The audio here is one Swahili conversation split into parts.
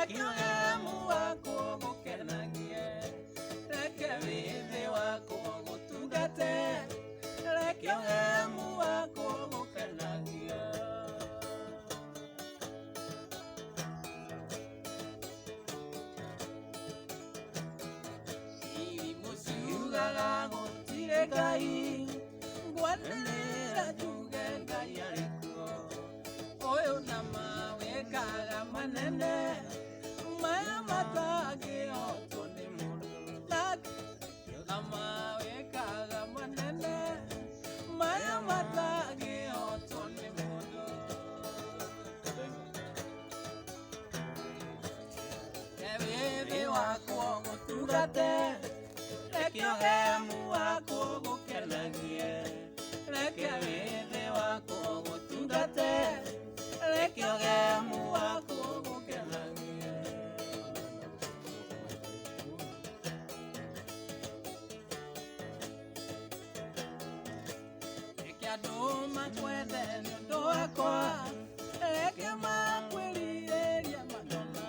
reke ũgemu waku ũgũkenagie, reke wĩthĩ waku ũgũtungate, reke ũgemu waku ũgũkenagie. Irimũ ciugaga gũtirĩ Ngai, ngwanĩrĩra njuge Ngai arĩ kuo, ũyũ na mawĩkaga manene, maya matangĩhotwo nĩ mũndũ, na mawĩkaga manene, maya matangĩhotwo nĩ mũndũ. Reke wĩthĩ waku ũgũtungate, reke ũgemu waku ũgũkenagie, reke wĩthĩ waku ũgũtungate, reke ũgemu waku ũgũkenagie. Reke andũ makwende nĩ ũndũ wakwa, reke makwĩrirĩrie manona,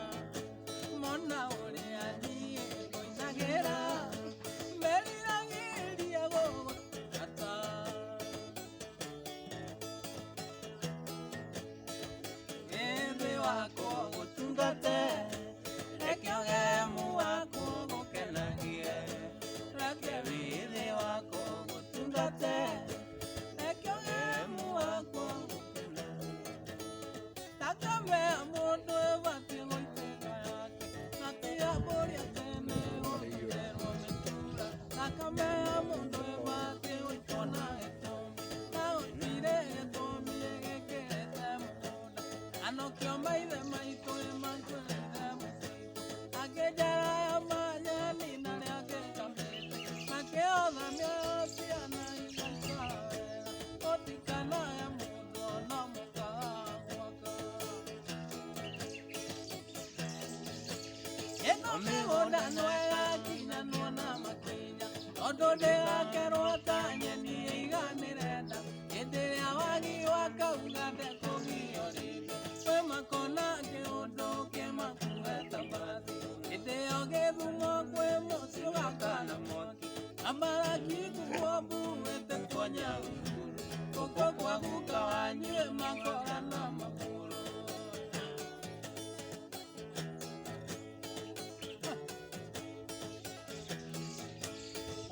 mona ũrĩa niĩ ngũinagĩra, meriragĩria gũgũtungata. Wĩthĩ waku ũgũtungate, reke ũgemu waku ũgũkenagie, reke wĩthĩ waku ũgũtungate, reke ũgemu waku ũgũkenagie. Thakame ya mũndũ ĩbatiĩ gũitĩka yake, na tiga mbũri tene gũkĩrwo mĩtura. Thakame ya mũndũ ĩbatiĩ gũitwo na gĩtũmi, na gũtirĩ gĩtũmi gĩkĩrĩte mũgũnda. Anokio maithe maitũ nĩmatwĩrĩire mũthitũ, akĩnjara ya manyeni na nĩakĩngamĩte, makĩotha mĩoyo ciana igaikara wega, gũtikanaya mũndũ ona mũkaga gwaka. Ĩno mĩgũnda nĩyakinyanwo na makinya, tondũ ndĩgakerwo ta nyeni ĩiganĩre nda, hĩndĩ ĩrĩa wagi wakauga ndekũgio rĩngĩ, kwĩ makona kĩũndũ kĩmakue ta mbathi, hĩndĩ ĩyo gĩthung'o kwĩ mũciĩ ũgakana mwaki, na mbaraki kuguo mbuĩte konya ũguru, gũkũ kwa guka wanyue makora na magũrũ.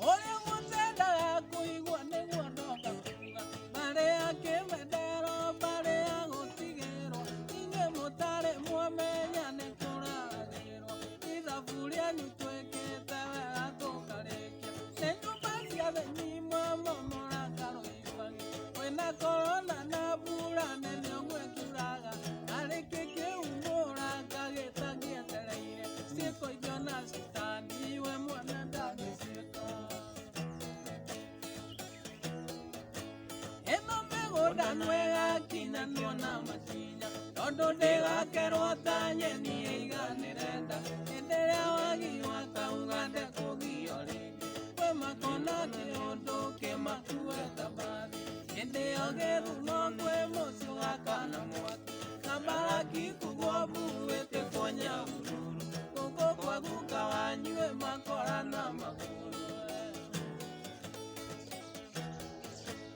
Ũrĩa mũtendaga kũigua nĩguo ndoka kuga, mbarĩ ya kĩmendero, mbarĩ ya gũtigĩrwo, inyuĩ mũtarĩ mwamenya nĩtũraragĩrwo, ithabu rĩanyu twĩkĩte wega tũkarĩkia, nĩ nyũmba cia thĩini mwamomora karũibangi, kwĩna korona na mbura nene ũguo ĩkiuraga, arĩ kĩkĩumũra ngagĩta ngĩetereire, ciĩko icio na citani we mwene ndangĩciĩka. Ĩno mĩgũnda nĩyakinyanwo na makinya, tondũ ndĩgakerwo ta nyeni ĩiganĩre nda, hĩndĩ ĩrĩa wagi wakauga ndekũgio rĩngĩ, kwĩ makona kĩũndũ kĩmakue ta mbathi, hĩndĩ ĩyo gĩthung'o kwĩ mũciĩ ũgakana mwaki, na mbaraki kuguo mbuĩte konya ũruru, gũkũ kwa guka wanyue makora na magũrũ.